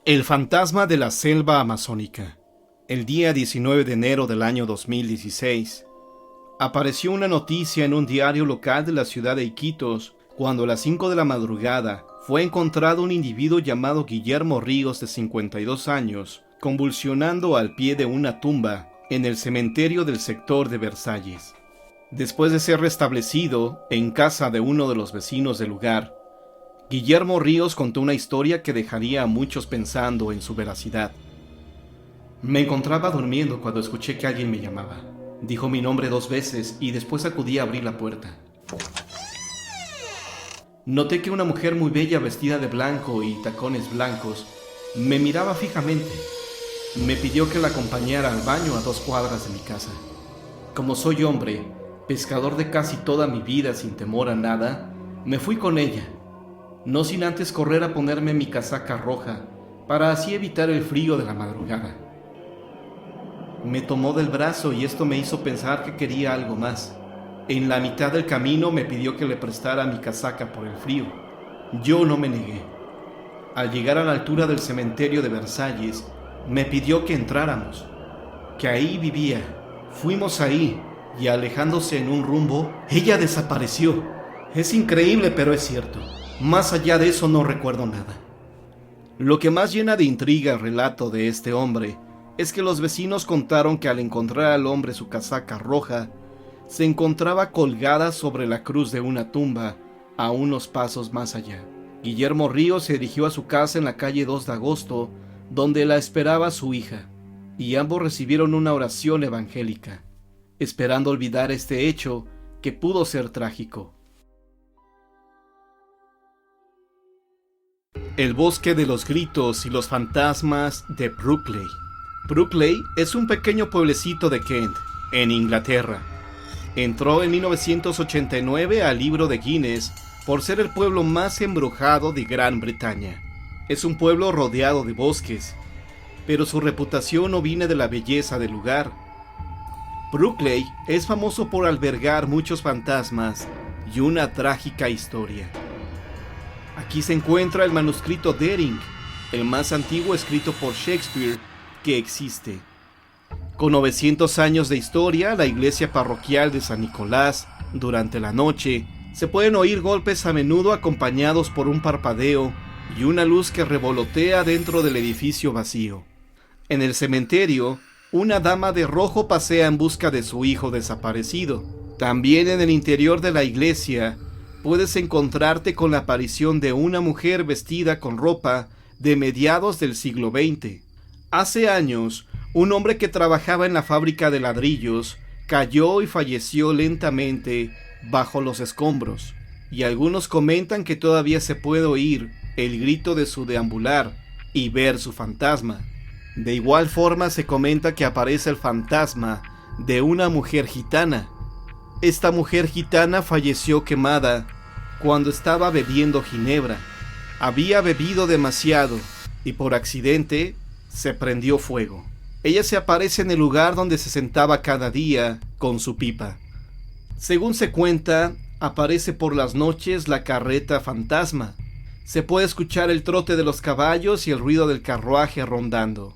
El fantasma de la selva amazónica. El día 19 de enero del año 2016, apareció una noticia en un diario local de la ciudad de Iquitos, cuando a las 5 de la madrugada fue encontrado un individuo llamado Guillermo Ríos, de 52 años, convulsionando al pie de una tumba en el cementerio del sector de Versalles. Después de ser restablecido en casa de uno de los vecinos del lugar, Guillermo Ríos contó una historia que dejaría a muchos pensando en su veracidad. Me encontraba durmiendo cuando escuché que alguien me llamaba. Dijo mi nombre 2 veces y después acudí a abrir la puerta. Noté que una mujer muy bella, vestida de blanco y tacones blancos, me miraba fijamente. Me pidió que la acompañara al baño a 2 cuadras de mi casa. Como soy hombre, pescador de casi toda mi vida sin temor a nada, me fui con ella. No sin antes correr a ponerme mi casaca roja, para así evitar el frío de la madrugada. Me tomó del brazo y esto me hizo pensar que quería algo más. En la mitad del camino me pidió que le prestara mi casaca por el frío. Yo no me negué. Al llegar a la altura del cementerio de Versalles, me pidió que entráramos, que ahí vivía. Fuimos ahí y alejándose en un rumbo, ella desapareció. Es increíble, pero es cierto. Más allá de eso no recuerdo nada. Lo que más llena de intriga el relato de este hombre es que los vecinos contaron que al encontrar al hombre su casaca roja, se encontraba colgada sobre la cruz de una tumba a unos pasos más allá. Guillermo Ríos se dirigió a su casa en la calle 2 de Agosto, donde la esperaba su hija, y ambos recibieron una oración evangélica, esperando olvidar este hecho que pudo ser trágico. El bosque de los gritos y los fantasmas de Brookley. Brookley es un pequeño pueblecito de Kent, en Inglaterra. Entró en 1989 al libro de Guinness por ser el pueblo más embrujado de Gran Bretaña. Es un pueblo rodeado de bosques, pero su reputación no viene de la belleza del lugar. Brookley es famoso por albergar muchos fantasmas y una trágica historia. Aquí se encuentra el manuscrito Deering, el más antiguo escrito por Shakespeare que existe. Con 900 años de historia, la iglesia parroquial de San Nicolás, durante la noche, se pueden oír golpes a menudo acompañados por un parpadeo y una luz que revolotea dentro del edificio vacío. En el cementerio, una dama de rojo pasea en busca de su hijo desaparecido. También en el interior de la iglesia, puedes encontrarte con la aparición de una mujer vestida con ropa de mediados del siglo XX. Hace años, un hombre que trabajaba en la fábrica de ladrillos cayó y falleció lentamente bajo los escombros, y algunos comentan que todavía se puede oír el grito de su deambular y ver su fantasma. De igual forma se comenta que aparece el fantasma de una mujer gitana. Esta mujer gitana falleció quemada cuando estaba bebiendo ginebra. Había bebido demasiado y por accidente se prendió fuego. Ella se aparece en el lugar donde se sentaba cada día con su pipa. Según se cuenta, aparece por las noches la carreta fantasma. Se puede escuchar el trote de los caballos y el ruido del carruaje rondando.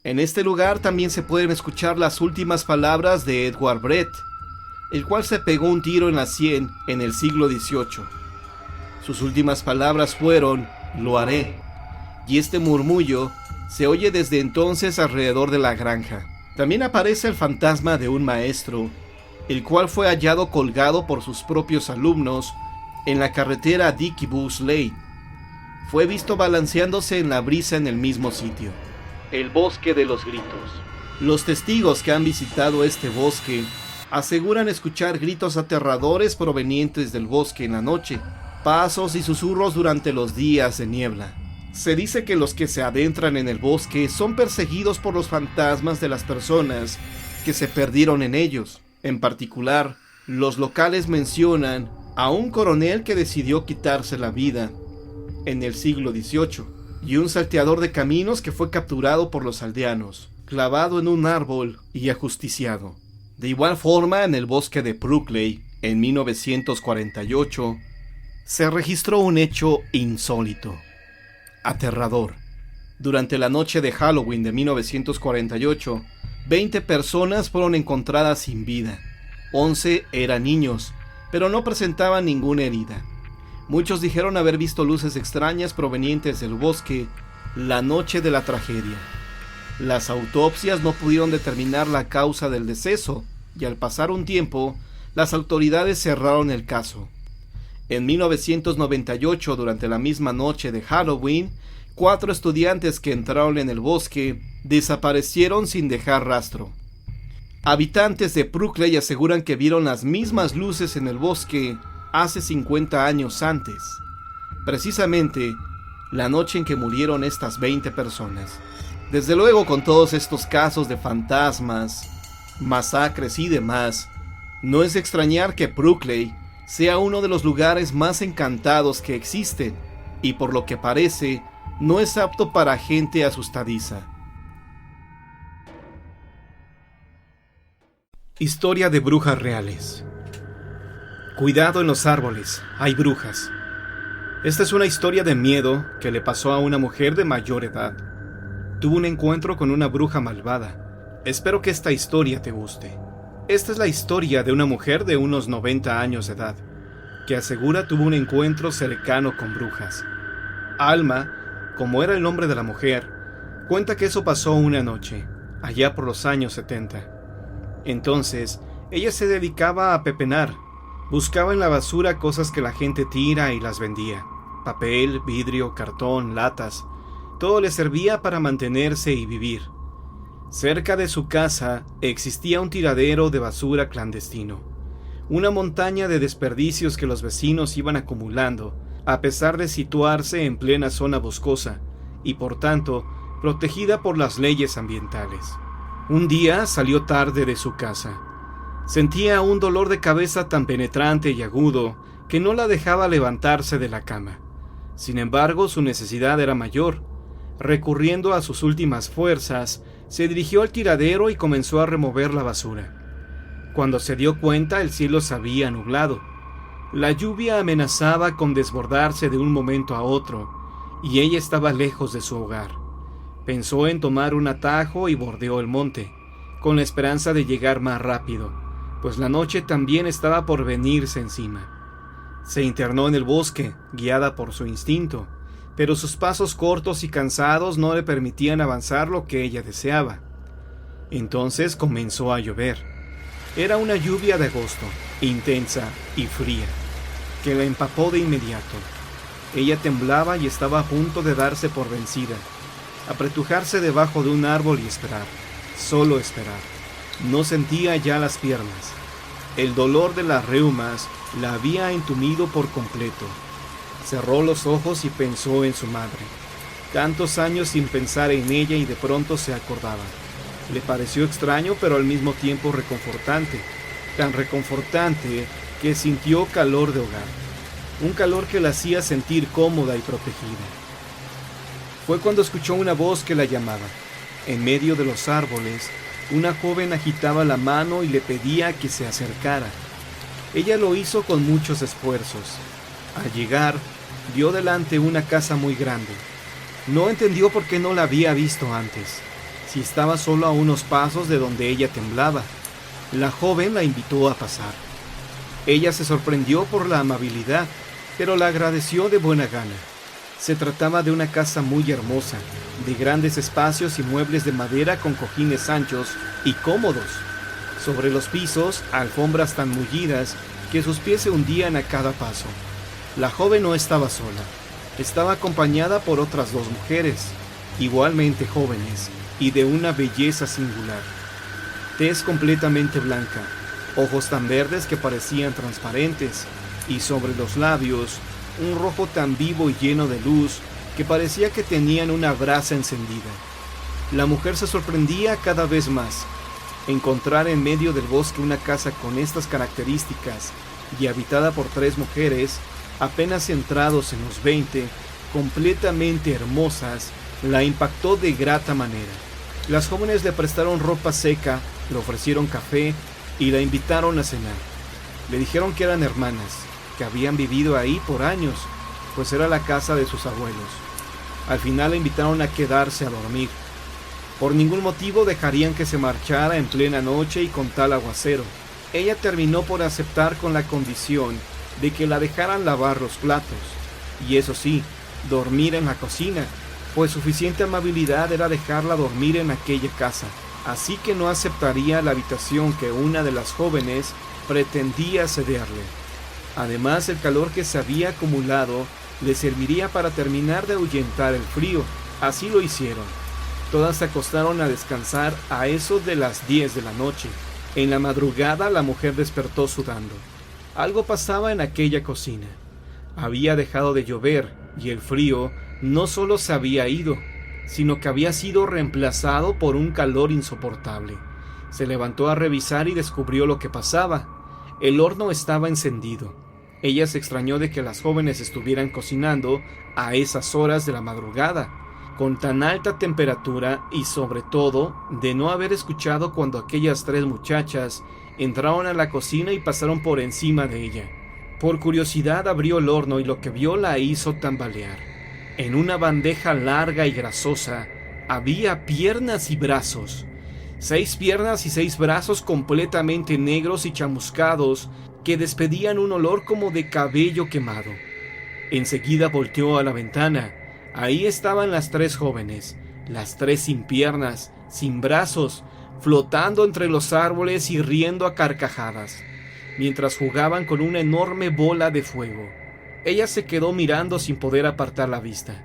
En este lugar también se pueden escuchar las últimas palabras de Edward Brett, el cual se pegó un tiro en la sien en el siglo XVIII. Sus últimas palabras fueron: "Lo haré", y este murmullo se oye desde entonces alrededor de la granja. También aparece el fantasma de un maestro, el cual fue hallado colgado por sus propios alumnos en la carretera Dickiebush Lane. Fue visto balanceándose en la brisa en el mismo sitio. El bosque de los gritos. Los testigos que han visitado este bosque aseguran escuchar gritos aterradores provenientes del bosque en la noche, pasos y susurros durante los días de niebla. Se dice que los que se adentran en el bosque son perseguidos por los fantasmas de las personas que se perdieron en ellos. En particular, los locales mencionan a un coronel que decidió quitarse la vida en el siglo XVIII y un salteador de caminos que fue capturado por los aldeanos, clavado en un árbol y ajusticiado. De igual forma, en el bosque de Brookley, en 1948, se registró un hecho insólito, aterrador. Durante la noche de Halloween de 1948, 20 personas fueron encontradas sin vida. 11 eran niños, pero no presentaban ninguna herida. Muchos dijeron haber visto luces extrañas provenientes del bosque la noche de la tragedia. Las autopsias no pudieron determinar la causa del deceso, y al pasar un tiempo, las autoridades cerraron el caso. En 1998, durante la misma noche de Halloween, 4 estudiantes que entraron en el bosque desaparecieron sin dejar rastro. Habitantes de Brooklyn aseguran que vieron las mismas luces en el bosque hace 50 años antes, precisamente la noche en que murieron estas 20 personas. Desde luego, con todos estos casos de fantasmas, masacres y demás, no es de extrañar que Brooklyn sea uno de los lugares más encantados que existen, y por lo que parece, no es apto para gente asustadiza. Historia de brujas reales. Cuidado en los árboles, hay brujas. Esta es una historia de miedo que le pasó a una mujer de mayor edad. Tuvo un encuentro con una bruja malvada. Espero que esta historia te guste. Esta es la historia de una mujer de unos 90 años de edad, que asegura tuvo un encuentro cercano con brujas. Alma, como era el nombre de la mujer, cuenta que eso pasó una noche, allá por los años 70. Entonces, ella se dedicaba a pepenar. Buscaba en la basura cosas que la gente tira y las vendía. Papel, vidrio, cartón, latas. Todo le servía para mantenerse y vivir. Cerca de su casa existía un tiradero de basura clandestino. Una montaña de desperdicios que los vecinos iban acumulando, a pesar de situarse en plena zona boscosa, y por tanto, protegida por las leyes ambientales. Un día salió tarde de su casa. Sentía un dolor de cabeza tan penetrante y agudo que no la dejaba levantarse de la cama. Sin embargo, su necesidad era mayor. Recurriendo a sus últimas fuerzas, se dirigió al tiradero y comenzó a remover la basura. Cuando se dio cuenta, el cielo se había nublado. La lluvia amenazaba con desbordarse de un momento a otro, y ella estaba lejos de su hogar. Pensó en tomar un atajo y bordeó el monte, con la esperanza de llegar más rápido, pues la noche también estaba por venirse encima. Se internó en el bosque, guiada por su instinto, pero sus pasos cortos y cansados no le permitían avanzar lo que ella deseaba. Entonces comenzó a llover. Era una lluvia de agosto, intensa y fría, que la empapó de inmediato. Ella temblaba y estaba a punto de darse por vencida, apretujarse debajo de un árbol y esperar, solo esperar. No sentía ya las piernas. El dolor de las reumas la había entumido por completo. Cerró los ojos y pensó en su madre. Tantos años sin pensar en ella y de pronto se acordaba. Le pareció extraño, pero al mismo tiempo reconfortante. Tan reconfortante que sintió calor de hogar. Un calor que la hacía sentir cómoda y protegida. Fue cuando escuchó una voz que la llamaba. En medio de los árboles, una joven agitaba la mano y le pedía que se acercara. Ella lo hizo con muchos esfuerzos. Al llegar, vio delante una casa muy grande. No entendió por qué no la había visto antes, si estaba solo a unos pasos de donde ella temblaba. La joven la invitó a pasar. Ella se sorprendió por la amabilidad, pero la agradeció de buena gana. Se trataba de una casa muy hermosa, de grandes espacios y muebles de madera con cojines anchos y cómodos. Sobre los pisos, alfombras tan mullidas que sus pies se hundían a cada paso. La joven no estaba sola. Estaba acompañada por otras 2 mujeres, igualmente jóvenes y de una belleza singular. Tez completamente blanca, ojos tan verdes que parecían transparentes, y sobre los labios un rojo tan vivo y lleno de luz que parecía que tenían una brasa encendida. La mujer se sorprendía cada vez más. Encontrar en medio del bosque una casa con estas características y habitada por 3 mujeres, apenas entrados en los 20, completamente hermosas, la impactó de grata manera. Las jóvenes le prestaron ropa seca, le ofrecieron café y la invitaron a cenar. Le dijeron que eran hermanas, que habían vivido ahí por años, pues era la casa de sus abuelos. Al final la invitaron a quedarse a dormir. Por ningún motivo dejarían que se marchara en plena noche y con tal aguacero. Ella terminó por aceptar con la condición de que la dejaran lavar los platos, y eso sí, dormir en la cocina, pues suficiente amabilidad era dejarla dormir en aquella casa, así que no aceptaría la habitación que una de las jóvenes pretendía cederle. Además, el calor que se había acumulado le serviría para terminar de ahuyentar el frío. Así lo hicieron. Todas se acostaron a descansar a eso de las 10 de la noche. En la madrugada la mujer despertó sudando. Algo pasaba en aquella cocina. Había dejado de llover y el frío no solo se había ido, sino que había sido reemplazado por un calor insoportable. Se levantó a revisar y descubrió lo que pasaba. El horno estaba encendido. Ella se extrañó de que las jóvenes estuvieran cocinando a esas horas de la madrugada, con tan alta temperatura, y sobre todo de no haber escuchado cuando aquellas 3 muchachas entraron a la cocina y pasaron por encima de ella. Por curiosidad abrió el horno y lo que vio la hizo tambalear. En una bandeja larga y grasosa había piernas y brazos. 6 piernas y 6 brazos completamente negros y chamuscados que despedían un olor como de cabello quemado. Enseguida volteó a la ventana. Ahí estaban las 3 jóvenes, las 3 sin piernas, sin brazos, flotando entre los árboles y riendo a carcajadas, mientras jugaban con una enorme bola de fuego. Ella se quedó mirando sin poder apartar la vista.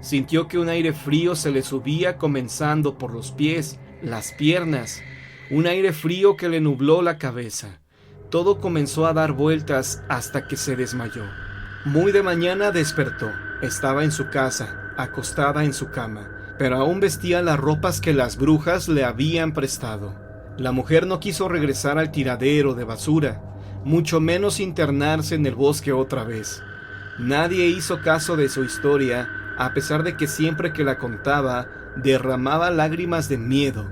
Sintió que un aire frío se le subía comenzando por los pies, las piernas, un aire frío que le nubló la cabeza. Todo comenzó a dar vueltas hasta que se desmayó. Muy de mañana despertó. Estaba en su casa, acostada en su cama, pero aún vestía las ropas que las brujas le habían prestado. La mujer no quiso regresar al tiradero de basura, mucho menos internarse en el bosque otra vez. Nadie hizo caso de su historia, a pesar de que siempre que la contaba, derramaba lágrimas de miedo,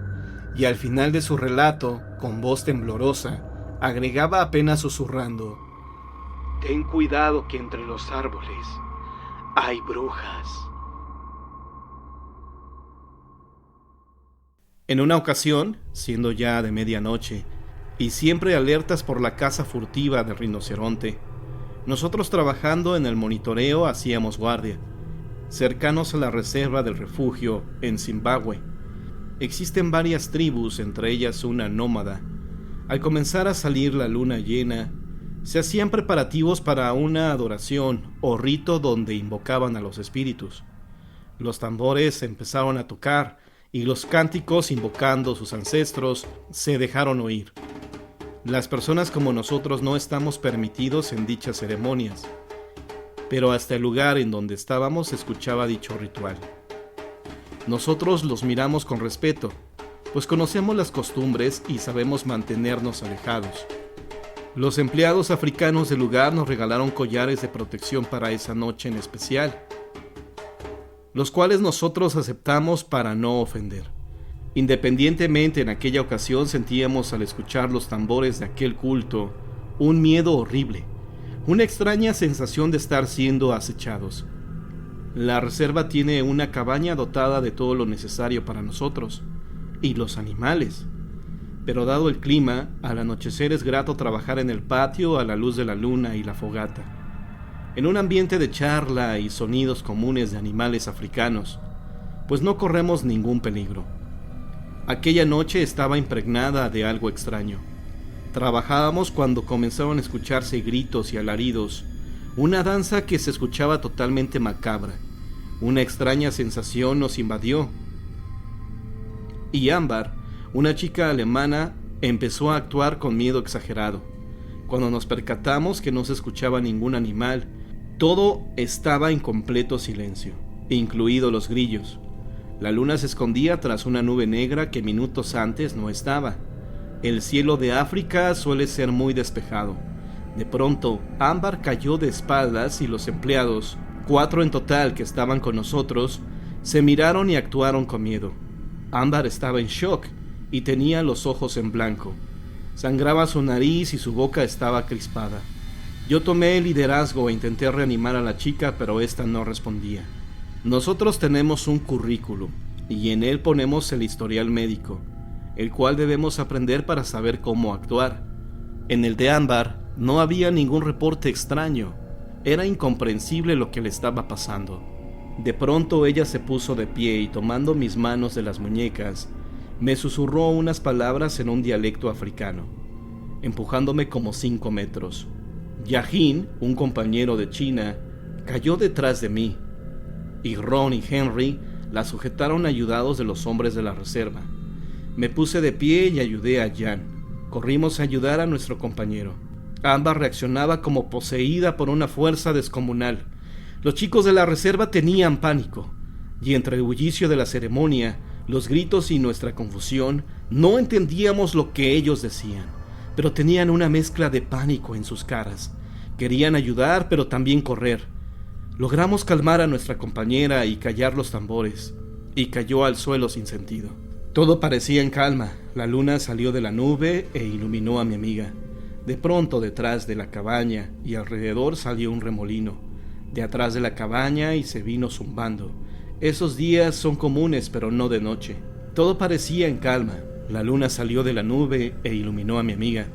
y al final de su relato, con voz temblorosa, agregaba apenas susurrando: «Ten cuidado que entre los árboles hay brujas». En una ocasión, siendo ya de medianoche, y siempre alertas por la caza furtiva del rinoceronte, nosotros trabajando en el monitoreo hacíamos guardia, cercanos a la reserva del refugio en Zimbabue. Existen varias tribus, entre ellas una nómada. Al comenzar a salir la luna llena, se hacían preparativos para una adoración o rito donde invocaban a los espíritus. Los tambores empezaron a tocar y los cánticos invocando sus ancestros se dejaron oír. Las personas como nosotros no estamos permitidos en dichas ceremonias, pero hasta el lugar en donde estábamos se escuchaba dicho ritual. Nosotros los miramos con respeto, pues conocemos las costumbres y sabemos mantenernos alejados. Los empleados africanos del lugar nos regalaron collares de protección para esa noche en especial, los cuales nosotros aceptamos para no ofender. Independientemente, en aquella ocasión sentíamos al escuchar los tambores de aquel culto un miedo horrible, una extraña sensación de estar siendo acechados. La reserva tiene una cabaña dotada de todo lo necesario para nosotros y los animales, pero dado el clima, al anochecer es grato trabajar en el patio a la luz de la luna y la fogata, en un ambiente de charla y sonidos comunes de animales africanos, pues no corremos ningún peligro. Aquella noche estaba impregnada de algo extraño. Trabajábamos cuando comenzaron a escucharse gritos y alaridos, una danza que se escuchaba totalmente macabra. Una extraña sensación nos invadió. Y Ámbar, una chica alemana, empezó a actuar con miedo exagerado. Cuando nos percatamos que no se escuchaba ningún animal, todo estaba en completo silencio, incluidos los grillos. La luna se escondía tras una nube negra que minutos antes no estaba. El cielo de África suele ser muy despejado. De pronto, Ámbar cayó de espaldas y los empleados, 4 en total que estaban con nosotros, se miraron y actuaron con miedo. Ámbar estaba en shock y tenía los ojos en blanco. Sangraba su nariz y su boca estaba crispada. Yo tomé el liderazgo e intenté reanimar a la chica, pero ésta no respondía. Nosotros tenemos un currículum y en él ponemos el historial médico, el cual debemos aprender para saber cómo actuar. En el de Ámbar no había ningún reporte extraño. Era incomprensible lo que le estaba pasando. De pronto ella se puso de pie y tomando mis manos de las muñecas, me susurró unas palabras en un dialecto africano, empujándome como 5 metros. Yahin, un compañero de China, cayó detrás de mí, y Ron y Henry la sujetaron ayudados de los hombres de la reserva. Me puse de pie y ayudé a Jan. Corrimos a ayudar a nuestro compañero. Ámbar reaccionaba como poseída por una fuerza descomunal. Los chicos de la reserva tenían pánico, y entre el bullicio de la ceremonia, los gritos y nuestra confusión, no entendíamos lo que ellos decían, pero tenían una mezcla de pánico en sus caras. Querían ayudar, pero también correr. Logramos calmar a nuestra compañera y callar los tambores, y cayó al suelo sin sentido. Todo parecía en calma. La luna salió de la nube e iluminó a mi amiga. De pronto, detrás de la cabaña y alrededor salió un remolino. De atrás de la cabaña y se vino zumbando. Esos días son comunes, pero no de noche. Todo parecía en calma. La luna salió de la nube e iluminó a mi amiga.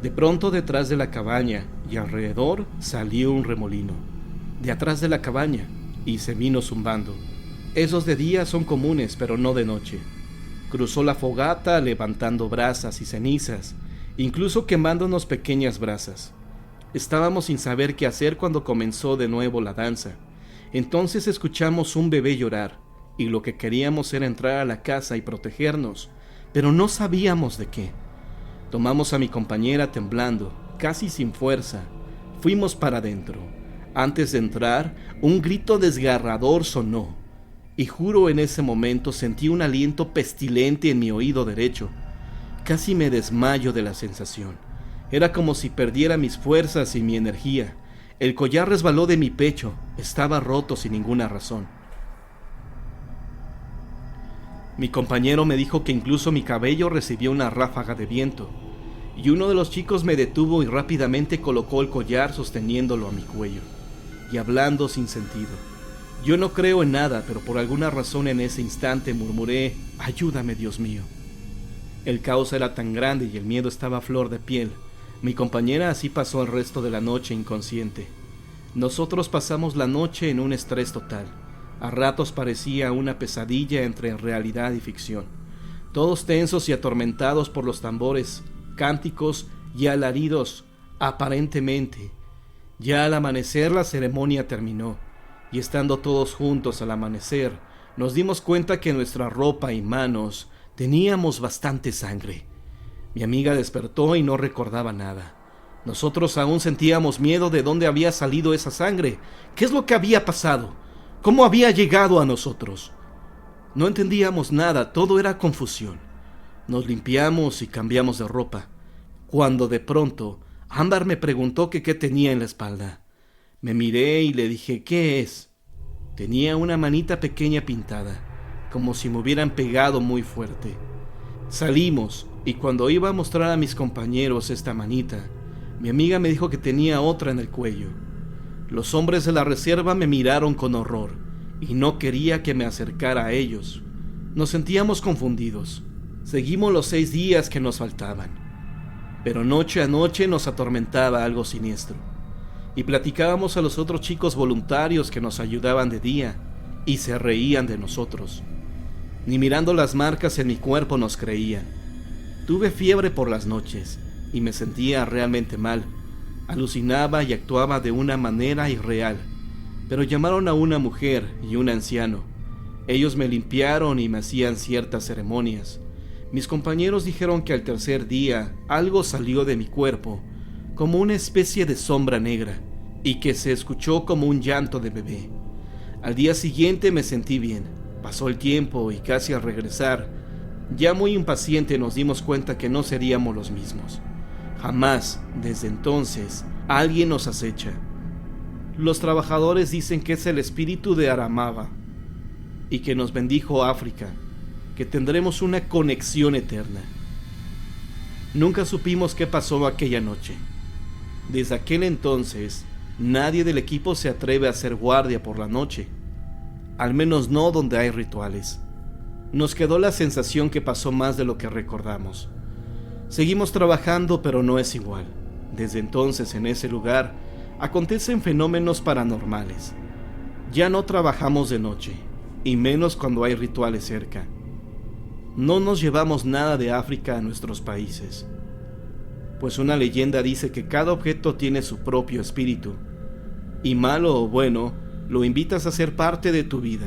De pronto, detrás de la cabaña y alrededor salió un remolino. De atrás de la cabaña y se vino zumbando. Esos de día son comunes, pero no de noche. Cruzó la fogata levantando brasas y cenizas, incluso quemándonos pequeñas brasas. Estábamos sin saber qué hacer cuando comenzó de nuevo la danza. Entonces escuchamos un bebé llorar, y lo que queríamos era entrar a la casa y protegernos, pero no sabíamos de qué. Tomamos a mi compañera temblando, casi sin fuerza. Fuimos para adentro. Antes de entrar, un grito desgarrador sonó. Y juro en ese momento sentí un aliento pestilente en mi oído derecho. Casi me desmayo de la sensación. Era como si perdiera mis fuerzas y mi energía. El collar resbaló de mi pecho. Estaba roto sin ninguna razón. Mi compañero me dijo que incluso mi cabello recibió una ráfaga de viento. Y uno de los chicos me detuvo y rápidamente colocó el collar sosteniéndolo a mi cuello y hablando sin sentido. Yo no creo en nada, pero por alguna razón en ese instante murmuré: «Ayúdame, Dios mío». El caos era tan grande y el miedo estaba a flor de piel. Mi compañera así pasó el resto de la noche inconsciente. Nosotros pasamos la noche en un estrés total. A ratos parecía una pesadilla entre realidad y ficción. Todos tensos y atormentados por los tambores, cánticos y alaridos, aparentemente. Ya al amanecer la ceremonia terminó. Y estando todos juntos al amanecer, nos dimos cuenta que en nuestra ropa y manos teníamos bastante sangre. Mi amiga despertó y no recordaba nada. Nosotros aún sentíamos miedo de dónde había salido esa sangre. ¿Qué es lo que había pasado? ¿Cómo había llegado a nosotros? No entendíamos nada, todo era confusión. Nos limpiamos y cambiamos de ropa, cuando de pronto Ámbar me preguntó que qué tenía en la espalda. Me miré y le dije: «¿Qué es?». Tenía una manita pequeña pintada, como si me hubieran pegado muy fuerte. Salimos, y cuando iba a mostrar a mis compañeros esta manita, mi amiga me dijo que tenía otra en el cuello. Los hombres de la reserva me miraron con horror, y no quería que me acercara a ellos. Nos sentíamos confundidos. Seguimos los 6 días que nos faltaban. Pero noche a noche nos atormentaba algo siniestro. Y platicábamos a los otros chicos voluntarios que nos ayudaban de día, y se reían de nosotros. Ni mirando las marcas en mi cuerpo nos creían. Tuve fiebre por las noches, y me sentía realmente mal. Alucinaba y actuaba de una manera irreal. Pero llamaron a una mujer y un anciano. Ellos me limpiaron y me hacían ciertas ceremonias. Mis compañeros dijeron que al tercer día algo salió de mi cuerpo, como una especie de sombra negra, y que se escuchó como un llanto de bebé. Al día siguiente me sentí bien. Pasó el tiempo y casi al regresar, ya muy impaciente, nos dimos cuenta que no seríamos los mismos. Jamás, desde entonces, alguien nos acecha. Los trabajadores dicen que es el espíritu de Aramaba y que nos bendijo África, que tendremos una conexión eterna. Nunca supimos qué pasó aquella noche. Desde aquel entonces, nadie del equipo se atreve a hacer guardia por la noche. al menos no donde hay rituales. Nos quedó la sensación que pasó más de lo que recordamos. Seguimos trabajando, pero no es igual. Desde entonces, en ese lugar, acontecen fenómenos paranormales. Ya no trabajamos de noche, y menos cuando hay rituales cerca. No nos llevamos nada de África a nuestros países, pues una leyenda dice que cada objeto tiene su propio espíritu, y malo o bueno, lo invitas a ser parte de tu vida.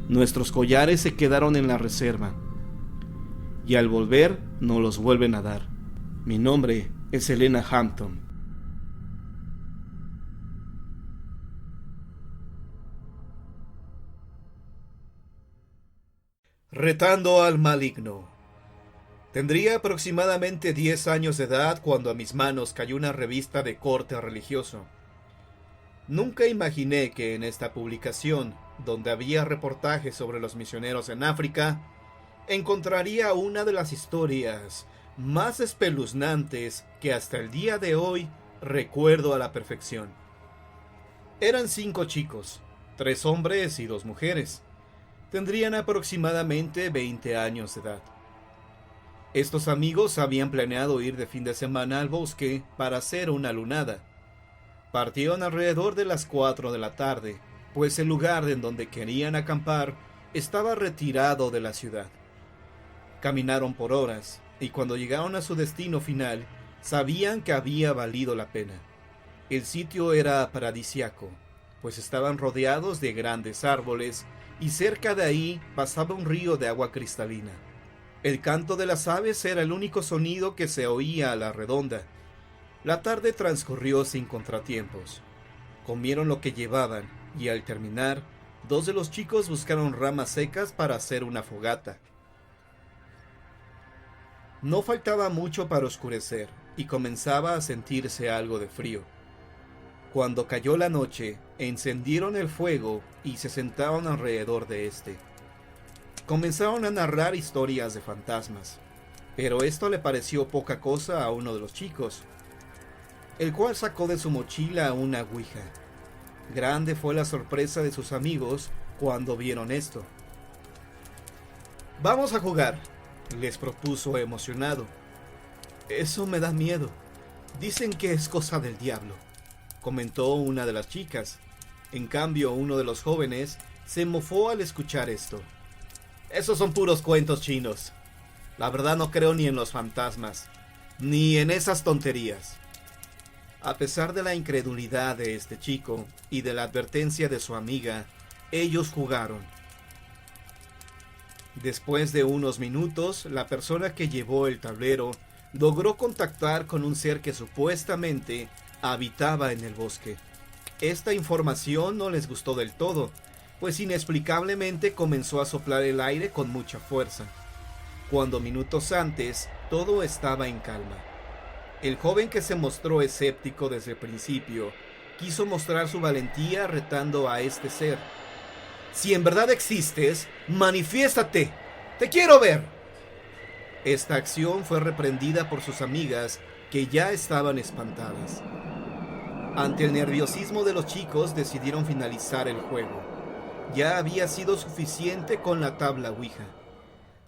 Nuestros collares se quedaron en la reserva, y al volver nos los vuelven a dar. Mi nombre es Elena Hampton. Retando al maligno. Tendría aproximadamente 10 años de edad cuando a mis manos cayó una revista de corte religioso. Nunca imaginé que en esta publicación, donde había reportajes sobre los misioneros en África, encontraría una de las historias más espeluznantes que hasta el día de hoy recuerdo a la perfección. Eran 5 chicos, 3 hombres y 2 mujeres. Tendrían aproximadamente 20 años de edad. Estos amigos habían planeado ir de fin de semana al bosque para hacer una lunada. Partieron alrededor de las 4 de la tarde, pues el lugar en donde querían acampar estaba retirado de la ciudad. Caminaron por horas, y cuando llegaron a su destino final, sabían que había valido la pena. El sitio era paradisíaco, pues estaban rodeados de grandes árboles, y cerca de ahí pasaba un río de agua cristalina. El canto de las aves era el único sonido que se oía a la redonda. La tarde transcurrió sin contratiempos. Comieron lo que llevaban, y al terminar, 2 de los chicos buscaron ramas secas para hacer una fogata. No faltaba mucho para oscurecer, y comenzaba a sentirse algo de frío. Cuando cayó la noche, encendieron el fuego y se sentaron alrededor de este. Comenzaron a narrar historias de fantasmas, pero esto le pareció poca cosa a uno de los chicos, el cual sacó de su mochila una ouija. Grande fue la sorpresa de sus amigos cuando vieron esto. «Vamos a jugar», les propuso emocionado. «Eso me da miedo. Dicen que es cosa del diablo», comentó una de las chicas. En cambio, uno de los jóvenes se mofó al escuchar esto. «Esos son puros cuentos chinos. La verdad no creo ni en los fantasmas, ni en esas tonterías». A pesar de la incredulidad de este chico y de la advertencia de su amiga, ellos jugaron. Después de unos minutos, la persona que llevó el tablero logró contactar con un ser que supuestamente habitaba en el bosque. Esta información no les gustó del todo, pues inexplicablemente comenzó a soplar el aire con mucha fuerza, cuando minutos antes todo estaba en calma. El joven, que se mostró escéptico desde el principio, quiso mostrar su valentía retando a este ser. «Si en verdad existes, manifiéstate. ¡Te quiero ver!». Esta acción fue reprendida por sus amigas, que ya estaban espantadas. Ante el nerviosismo de los chicos, decidieron finalizar el juego. Ya había sido suficiente con la tabla ouija.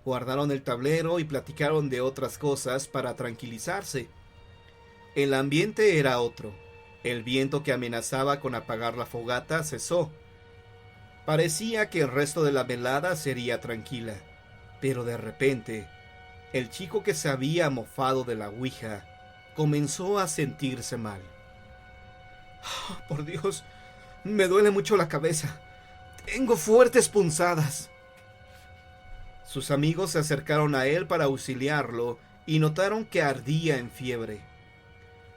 Guardaron el tablero y platicaron de otras cosas para tranquilizarse. El ambiente era otro. El viento que amenazaba con apagar la fogata cesó. Parecía que el resto de la velada sería tranquila, pero de repente, el chico que se había mofado de la ouija comenzó a sentirse mal. «Oh, por Dios, me duele mucho la cabeza. Tengo fuertes punzadas». Sus amigos se acercaron a él para auxiliarlo y notaron que ardía en fiebre.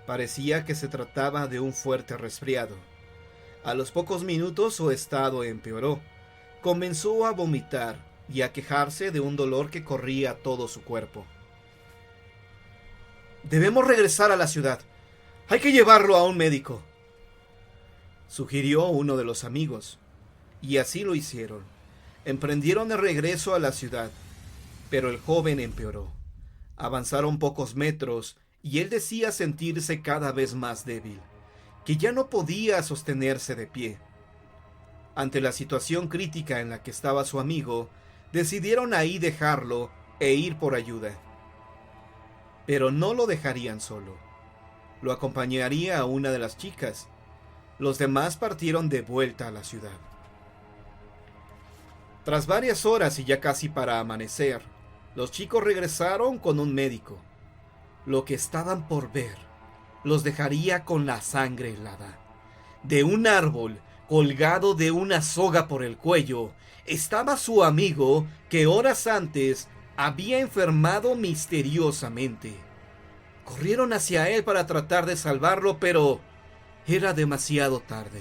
Parecía que se trataba de un fuerte resfriado. A los pocos minutos su estado empeoró. Comenzó a vomitar y a quejarse de un dolor que corría todo su cuerpo. «Debemos regresar a la ciudad. Hay que llevarlo a un médico», sugirió uno de los amigos. Y así lo hicieron. Emprendieron el regreso a la ciudad, pero el joven empeoró. Avanzaron pocos metros y él decía sentirse cada vez más débil, que ya no podía sostenerse de pie. Ante la situación crítica en la que estaba su amigo, decidieron ahí dejarlo e ir por ayuda. Pero no lo dejarían solo. Lo acompañaría a una de las chicas. Los demás partieron de vuelta a la ciudad. Tras varias horas y ya casi para amanecer, los chicos regresaron con un médico. Lo que estaban por ver los dejaría con la sangre helada. De un árbol, colgado de una soga por el cuello, estaba su amigo que horas antes había enfermado misteriosamente. Corrieron hacia él para tratar de salvarlo, pero era demasiado tarde.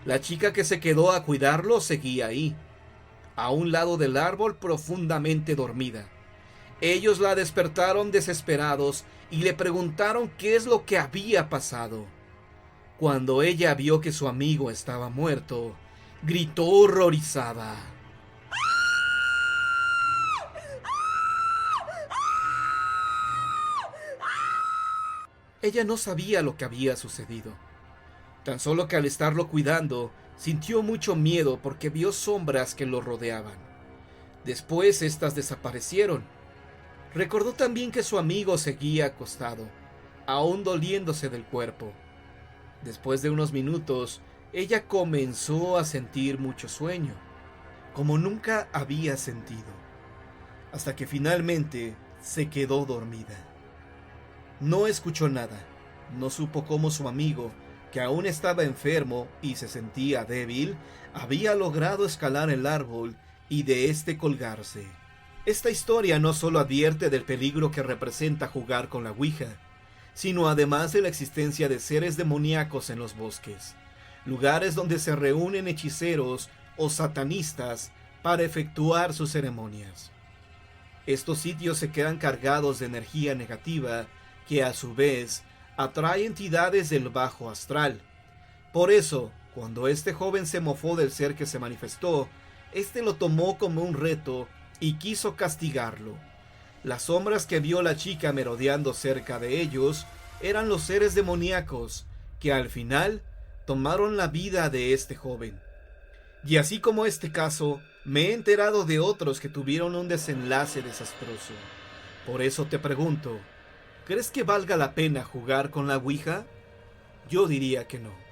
La chica que se quedó a cuidarlo seguía ahí, a un lado del árbol, profundamente dormida. Ellos la despertaron desesperados y le preguntaron qué es lo que había pasado. Cuando ella vio que su amigo estaba muerto, gritó horrorizada. Ella no sabía lo que había sucedido. Tan solo que al estarlo cuidando, sintió mucho miedo porque vio sombras que lo rodeaban. Después estas desaparecieron. Recordó también que su amigo seguía acostado, aún doliéndose del cuerpo. Después de unos minutos, ella comenzó a sentir mucho sueño, como nunca había sentido, hasta que finalmente se quedó dormida. No escuchó nada, no supo cómo su amigo, que aún estaba enfermo y se sentía débil, había logrado escalar el árbol y de este colgarse. Esta historia no solo advierte del peligro que representa jugar con la Ouija, sino además de la existencia de seres demoníacos en los bosques, lugares donde se reúnen hechiceros o satanistas para efectuar sus ceremonias. Estos sitios se quedan cargados de energía negativa que a su vez atrae entidades del bajo astral. Por eso, cuando este joven se mofó del ser que se manifestó, este lo tomó como un reto y quiso castigarlo. Las sombras que vio la chica merodeando cerca de ellos eran los seres demoníacos que al final tomaron la vida de este joven. Y así como este caso, me he enterado de otros que tuvieron un desenlace desastroso. Por eso te pregunto, ¿crees que valga la pena jugar con la Ouija? Yo diría que no.